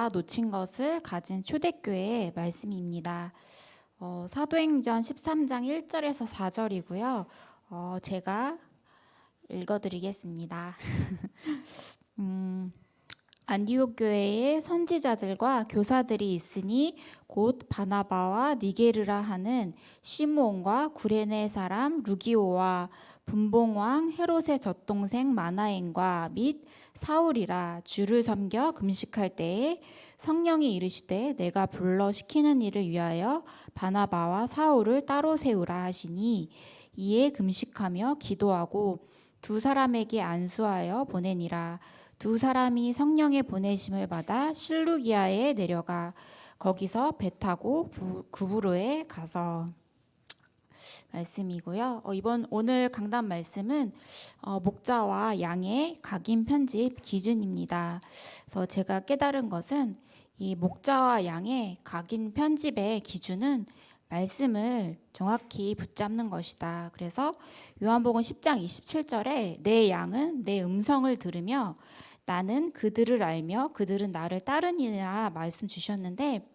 다 놓친 것을 가진 초대교회의 말씀입니다. 사도행전 13장 1절에서 4절이고요. 제가 읽어드리겠습니다. 안디옥 교회에 선지자들과 교사들이 있으니 곧 바나바와 니게르라 하는 시므온과 구레네 사람 루기오와 분봉왕 헤롯의 젖동생 마나엔과 및 사울이라. 주를 섬겨 금식할 때에 성령이 이르시되 내가 불러 시키는 일을 위하여 바나바와 사울을 따로 세우라 하시니 이에 금식하며 기도하고 두 사람에게 안수하여 보내니라. 두 사람이 성령의 보내심을 받아 실루기아에 내려가 거기서 배 타고 구브로에 가서. 말씀이고요. 오늘 강단 말씀은 목자와 양의 각인 편집 기준입니다. 그래서 제가 깨달은 것은 이 목자와 양의 각인 편집의 기준은 말씀을 정확히 붙잡는 것이다. 그래서 요한복음 10장 27절에 내 양은 내 음성을 들으며 나는 그들을 알며 그들은 나를 따르니라 말씀 주셨는데,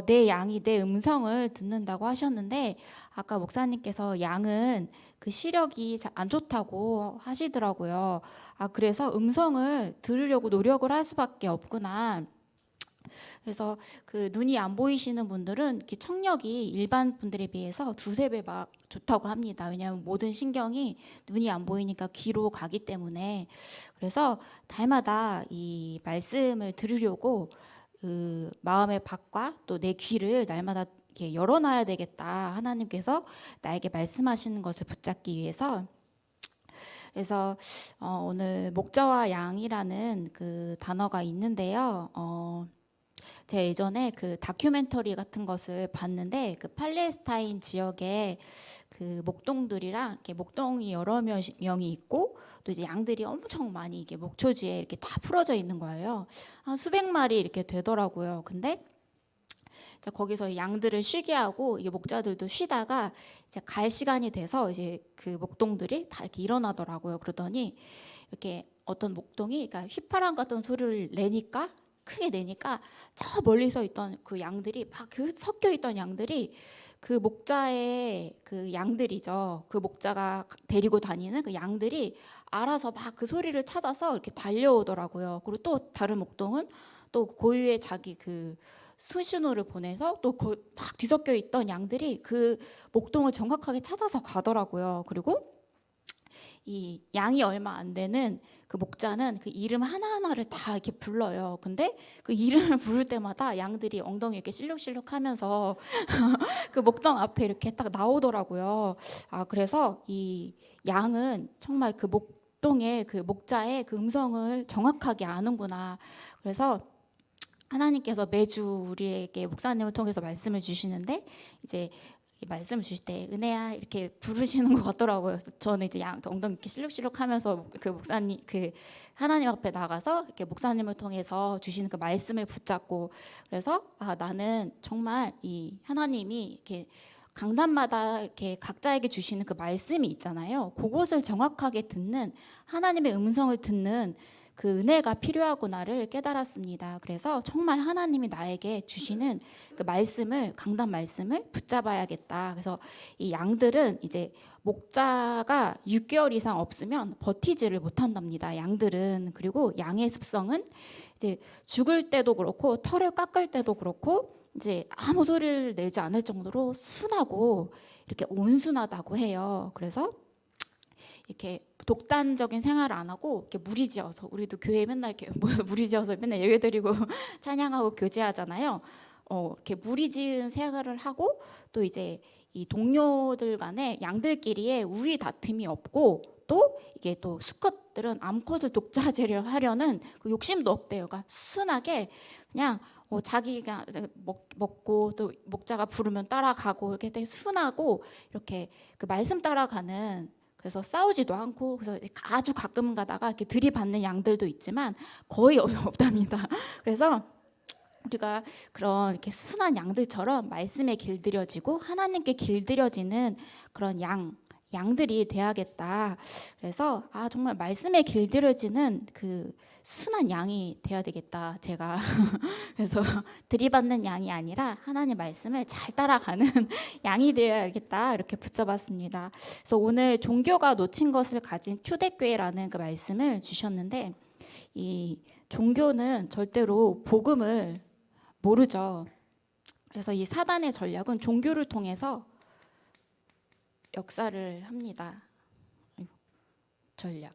내 양이 내 음성을 듣는다고 하셨는데, 아까 목사님께서 양은 그 시력이 잘 안 좋다고 하시더라고요. 그래서 음성을 들으려고 노력을 할 수밖에 없구나. 그래서 그 눈이 안 보이시는 분들은 이렇게 청력이 일반 분들에 비해서 두세 배 막 좋다고 합니다. 왜냐하면 모든 신경이 눈이 안 보이니까 귀로 가기 때문에. 그래서 날마다 이 말씀을 들으려고 그 마음의 밖과 또 내 귀를 날마다 이렇게 열어놔야 되겠다. 하나님께서 나에게 말씀하시는 것을 붙잡기 위해서. 그래서 오늘 목자와 양이라는 그 단어가 있는데요. 제가 예전에 그 다큐멘터리 같은 것을 봤는데, 그 팔레스타인 지역에 그 목동들이랑 이렇게 목동이 여러 명이 있고 또 이제 양들이 엄청 많이 이게 목초지에 이렇게 다 풀어져 있는 거예요. 한 수백 마리 이렇게 되더라고요. 근데 이제 거기서 양들을 쉬게 하고 이게 목자들도 쉬다가 이제 갈 시간이 돼서 이제 그 목동들이 다 이렇게 일어나더라고요. 그러더니 이렇게 어떤 목동이 그러니까 휘파람 같은 소리를 내니까 크게 내니까 저 멀리서 있던 그 양들이 막 그 섞여 있던 양들이 그 목자의 그 양들이죠. 그 목자가 데리고 다니는 그 양들이 알아서 막 그 소리를 찾아서 이렇게 달려오더라고요. 그리고 또 다른 목동은 또 고유의 자기 그 수신호를 보내서 또 막 뒤섞여 있던 양들이 그 목동을 정확하게 찾아서 가더라고요. 그리고 이 양이 얼마 안 되는 그 목자는 그 이름 하나하나를 다 이렇게 불러요. 근데 그 이름을 부를 때마다 양들이 엉덩이 이렇게 실룩실룩 하면서 그 목동 앞에 이렇게 딱 나오더라고요. 그래서 이 양은 정말 그 목동의 그 목자의 그 음성을 정확하게 아는구나. 그래서 하나님께서 매주 우리에게 목사님을 통해서 말씀을 주시는데, 이제 말씀을 주실 때 은혜야 이렇게 부르시는 것 같더라고요. 그래서 저는 이제 엉덩이 이렇게 실룩실룩하면서 그 목사님 그 하나님 앞에 나가서 이렇게 목사님을 통해서 주시는 그 말씀을 붙잡고, 그래서 나는 정말 이 하나님이 이렇게 강단마다 이렇게 각자에게 주시는 그 말씀이 있잖아요. 그것을 정확하게 듣는, 하나님의 음성을 듣는 그 은혜가 필요하구나를 깨달았습니다. 그래서 정말 하나님이 나에게 주시는 그 말씀을, 강단 말씀을 붙잡아야겠다. 그래서 이 양들은 이제 목자가 6개월 이상 없으면 버티지를 못한답니다. 양들은. 그리고 양의 습성은 이제 죽을 때도 그렇고 털을 깎을 때도 그렇고 이제 아무 소리를 내지 않을 정도로 순하고 이렇게 온순하다고 해요. 그래서 이렇게 독단적인 생활을 안 하고 이렇게 무리지어서, 우리도 교회에 맨날 이렇게 모여서 무리지어서 맨날 예배드리고 찬양하고 교제하잖아요. 이렇게 무리지은 생활을 하고, 또 이제 이 동료들 간에 양들끼리의 우위 다툼이 없고, 또 이게 또 수컷들은 암컷을 독차지하려 하려는 그 욕심도 없대요. 그러니까 순하게 그냥 자기가 먹고 또 목자가 부르면 따라가고 이렇게 되게 순하고 이렇게 그 말씀 따라가는, 그래서 싸우지도 않고, 그래서 아주 가끔 가다가 이렇게 들이받는 양들도 있지만 거의 없답니다. 그래서 우리가 그런 이렇게 순한 양들처럼 말씀에 길들여지고 하나님께 길들여지는 그런 양들이 돼야겠다. 그래서 정말 말씀에 길들여지는 그 순한 양이 돼야 되겠다. 제가 그래서 들이받는 양이 아니라 하나님 말씀을 잘 따라가는 양이 되어야겠다. 이렇게 붙여봤습니다. 그래서 오늘 종교가 놓친 것을 가진 초대교회라는 그 말씀을 주셨는데 이 종교는 절대로 복음을 모르죠. 그래서 이 사단의 전략은 종교를 통해서 역사를 합니다. 전략.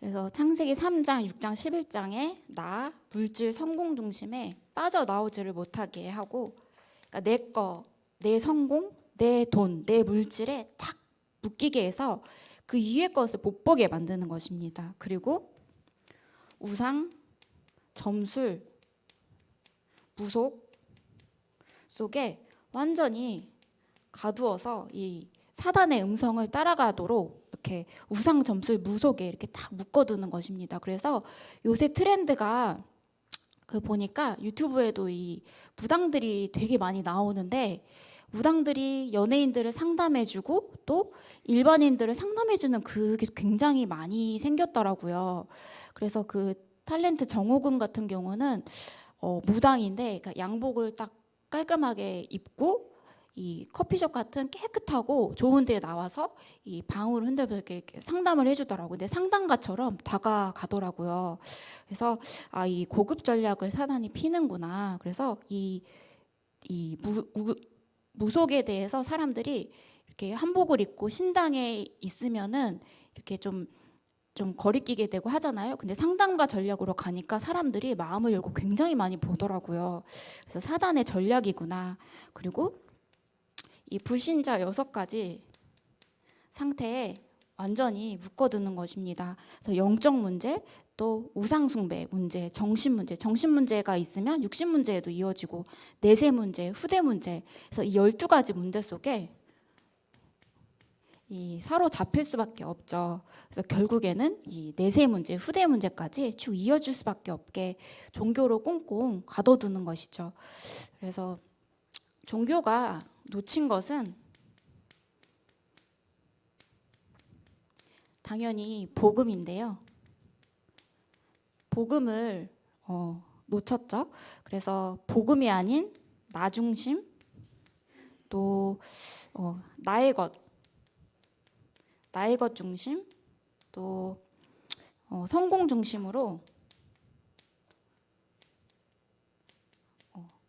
그래서 창세기 3장, 6장, 11장에 나, 물질, 성공 중심에 빠져나오지를 못하게 하고 그러니까 내 거, 내 성공, 내 돈, 내 물질에 딱 묶이게 해서 그 위의 것을 못 보게 만드는 것입니다. 그리고 우상, 점술, 무속 속에 완전히 가두어서 이 사단의 음성을 따라가도록 이렇게 우상 점술 무속에 이렇게 딱 묶어두는 것입니다. 그래서 요새 트렌드가 그 보니까 유튜브에도 이 무당들이 되게 많이 나오는데 무당들이 연예인들을 상담해주고 또 일반인들을 상담해주는 그게 굉장히 많이 생겼더라고요. 그래서 그 탤런트 정호군 같은 경우는 무당인데 그러니까 양복을 딱 깔끔하게 입고 이 커피숍 같은 깨끗하고 좋은 데에 나와서 이 방울을 흔들면서 이렇게 상담을 해주더라고요. 근데 상담가처럼 다가가더라고요. 그래서 이 고급 전략을 사단이 피는구나. 그래서 이 무속에 대해서 사람들이 이렇게 한복을 입고 신당에 있으면은 이렇게 좀 거리끼게 되고 하잖아요. 근데 상담가 전략으로 가니까 사람들이 마음을 열고 굉장히 많이 보더라고요. 그래서 사단의 전략이구나. 그리고 이 불신자 6가지 상태에 완전히 묶어두는 것입니다. 그래서 영적 문제, 또 우상 숭배 문제, 정신 문제가 있으면 육신 문제에도 이어지고 내세 문제, 후대 문제. 그래서 이 12가지 문제 속에 이 사로잡힐 수밖에 없죠. 그래서 결국에는 이 내세 문제, 후대 문제까지 쭉 이어질 수밖에 없게 종교로 꽁꽁 가둬두는 것이죠. 그래서 종교가 놓친 것은 당연히 복음인데요. 복음을 놓쳤죠. 그래서 복음이 아닌 나 중심, 또 나의 것 중심, 또 성공 중심으로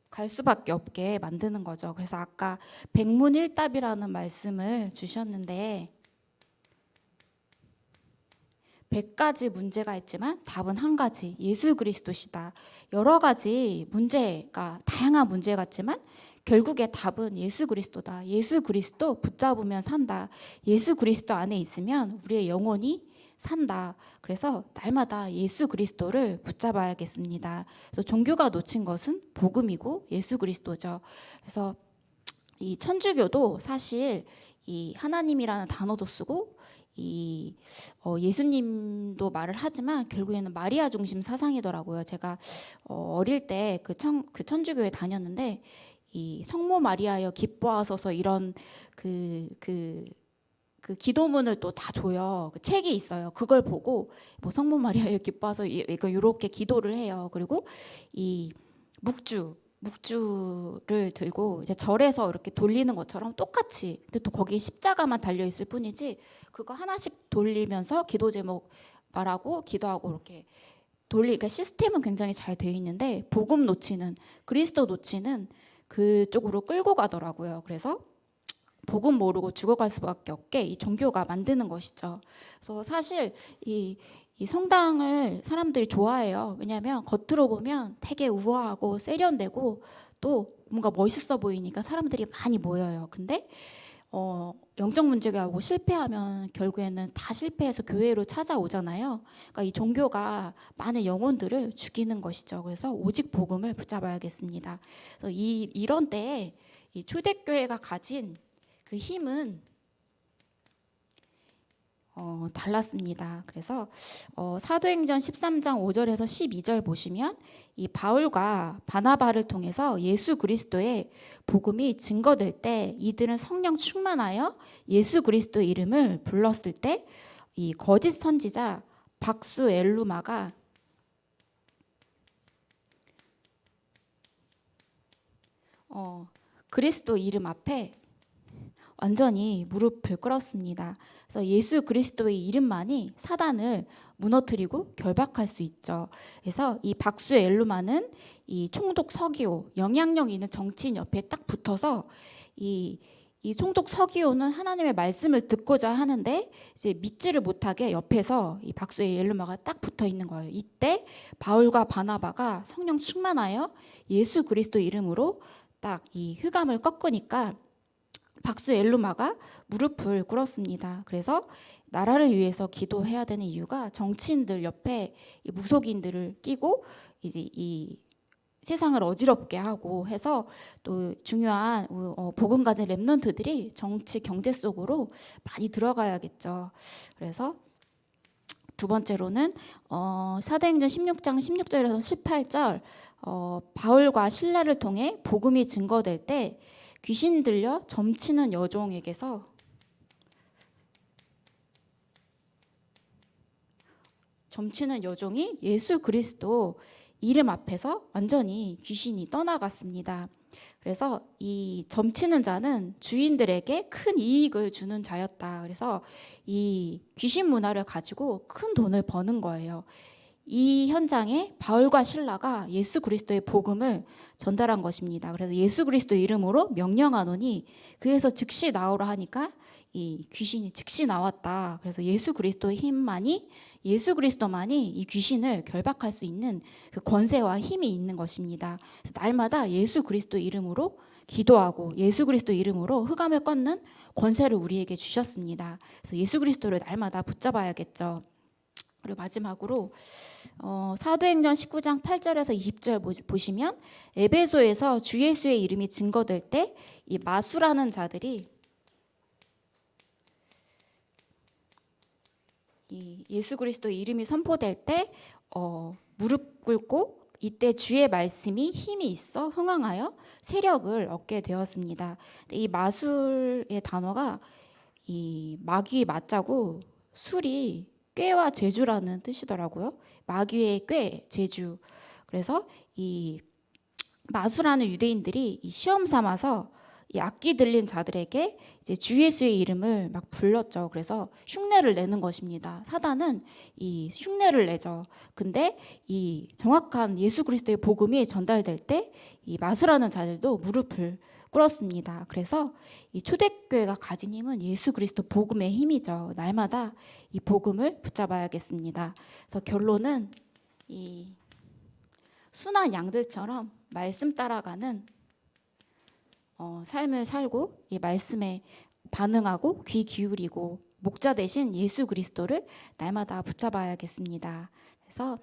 갈 수밖에 없게 만드는 거죠. 그래서 아까 백문일답이라는 말씀을 주셨는데 100가지 문제가 있지만 답은 한 가지, 예수 그리스도시다. 여러 가지 문제가 다양한 문제가 있지만 결국에 답은 예수 그리스도다. 예수 그리스도 붙잡으면 산다. 예수 그리스도 안에 있으면 우리의 영혼이 산다. 그래서 날마다 예수 그리스도를 붙잡아야겠습니다. 그래서 종교가 놓친 것은 복음이고 예수 그리스도죠. 그래서 이 천주교도 사실 이 하나님이라는 단어도 쓰고 이 예수님도 말을 하지만 결국에는 마리아 중심 사상이더라고요. 제가 어릴 때 그 천주교에 다녔는데 이 성모 마리아여 기뻐하소서 이런 그 기도문을 또 다 줘요. 그 책이 있어요. 그걸 보고 뭐 성모 마리아여 기뻐하소서 이렇게 기도를 해요. 그리고 이 묵주를 들고 이제 절에서 이렇게 돌리는 것처럼 똑같이, 근데 또 거기 십자가만 달려 있을 뿐이지 그거 하나씩 돌리면서 기도 제목 말하고 기도하고 이렇게 그러니까 시스템은 굉장히 잘 되어 있는데 복음 놓치는, 그리스도 놓치는 그쪽으로 끌고 가더라고요. 그래서 복음 모르고 죽어갈 수밖에 없게 이 종교가 만드는 것이죠. 그래서 사실 이 성당을 사람들이 좋아해요. 왜냐하면 겉으로 보면 되게 우아하고 세련되고 또 뭔가 멋있어 보이니까 사람들이 많이 모여요. 근데 영적 문제가 오고 실패하면 결국에는 다 실패해서 교회로 찾아오잖아요. 그러니까 이 종교가 많은 영혼들을 죽이는 것이죠. 그래서 오직 복음을 붙잡아야겠습니다. 그래서 이런 때에 이 초대교회가 가진 그 힘은 달랐습니다. 그래서 사도행전 13장 5절에서 12절 보시면 이 바울과 바나바를 통해서 예수 그리스도의 복음이 증거될 때 이들은 성령 충만하여 예수 그리스도의 이름을 불렀을 때 이 거짓 선지자 박수 엘루마가 그리스도 이름 앞에 완전히 무릎을 꿇었습니다. 그래서 예수 그리스도의 이름만이 사단을 무너뜨리고 결박할 수 있죠. 그래서 이 박수 엘루마는 이 총독 서기오, 영향력 있는 정치인 옆에 딱 붙어서 이 총독 서기오는 하나님의 말씀을 듣고자 하는데 이제 믿지를 못하게 옆에서 이 박수 엘루마가 딱 붙어 있는 거예요. 이때 바울과 바나바가 성령 충만하여 예수 그리스도 이름으로 딱 이 흑암을 꺾으니까 박수 엘루마가 무릎을 꿇었습니다. 그래서 나라를 위해서 기도해야 되는 이유가 정치인들 옆에 이 무속인들을 끼고 이제 이 세상을 어지럽게 하고 해서 또 중요한 복음 가진 렘넌트들이 정치 경제 속으로 많이 들어가야겠죠. 그래서 두 번째로는 사도행전 16장 16절에서 18절 바울과 실라를 통해 복음이 증거될 때 귀신 들려 점치는 여종에게서 점치는 여종이 예수 그리스도 이름 앞에서 완전히 귀신이 떠나갔습니다. 그래서 이 점치는 자는 주인들에게 큰 이익을 주는 자였다. 그래서 이 귀신 문화를 가지고 큰 돈을 버는 거예요. 이 현장에 바울과 실라가 예수 그리스도의 복음을 전달한 것입니다. 그래서 예수 그리스도 이름으로 명령하노니 그에서 즉시 나오라 하니까 이 귀신이 즉시 나왔다. 그래서 예수 그리스도의 힘만이 예수 그리스도만이 이 귀신을 결박할 수 있는 그 권세와 힘이 있는 것입니다. 그래서 날마다 예수 그리스도 이름으로 기도하고 예수 그리스도 이름으로 흑암을 꺾는 권세를 우리에게 주셨습니다. 그래서 예수 그리스도를 날마다 붙잡아야겠죠. 그리고 마지막으로 사도행전 19장 8절에서 20절 보시면 에베소에서 주 예수의 이름이 증거될 때 이 마수라는 자들이 이 예수 그리스도의 이름이 선포될 때 무릎 꿇고 이때 주의 말씀이 힘이 있어 흥황하여 세력을 얻게 되었습니다. 이 마술의 단어가 이 마귀 맞자고 술이 꾀와 제주라는 뜻이더라고요. 마귀의 꾀, 제주. 그래서 이 마술하는 유대인들이 이 시험 삼아서 이 악기 들린 자들에게 이제 주 예수의 이름을 막 불렀죠. 그래서 흉내를 내는 것입니다. 사단은 이 흉내를 내죠. 근데 이 정확한 예수 그리스도의 복음이 전달될 때 이 마술하는 자들도 무릎을 꿇었습니다. 그래서 이 초대교회가 가진 힘은 예수 그리스도 복음의 힘이죠. 날마다 이 복음을 붙잡아야겠습니다. 그래서 결론은 이 순한 양들처럼 말씀 따라가는 삶을 살고 이 말씀에 반응하고 귀 기울이고 목자 대신 예수 그리스도를 날마다 붙잡아야겠습니다. 그래서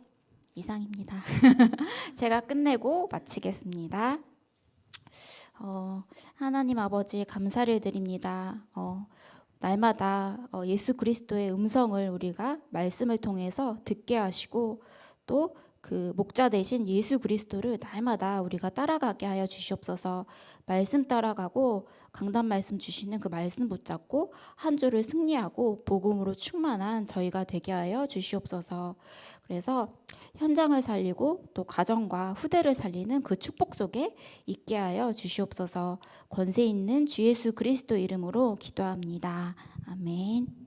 이상입니다. 제가 끝내고 마치겠습니다. 하나님 아버지 감사를 드립니다. 날마다 예수 그리스도의 음성을 우리가 말씀을 통해서 듣게 하시고 또 그 목자 대신 예수 그리스도를 날마다 우리가 따라가게 하여 주시옵소서. 말씀 따라가고 강단 말씀 주시는 그 말씀 붙잡고 한 주를 승리하고 복음으로 충만한 저희가 되게 하여 주시옵소서. 그래서 현장을 살리고 또 가정과 후대를 살리는 그 축복 속에 있게 하여 주시옵소서. 권세 있는 주 예수 그리스도 이름으로 기도합니다. 아멘.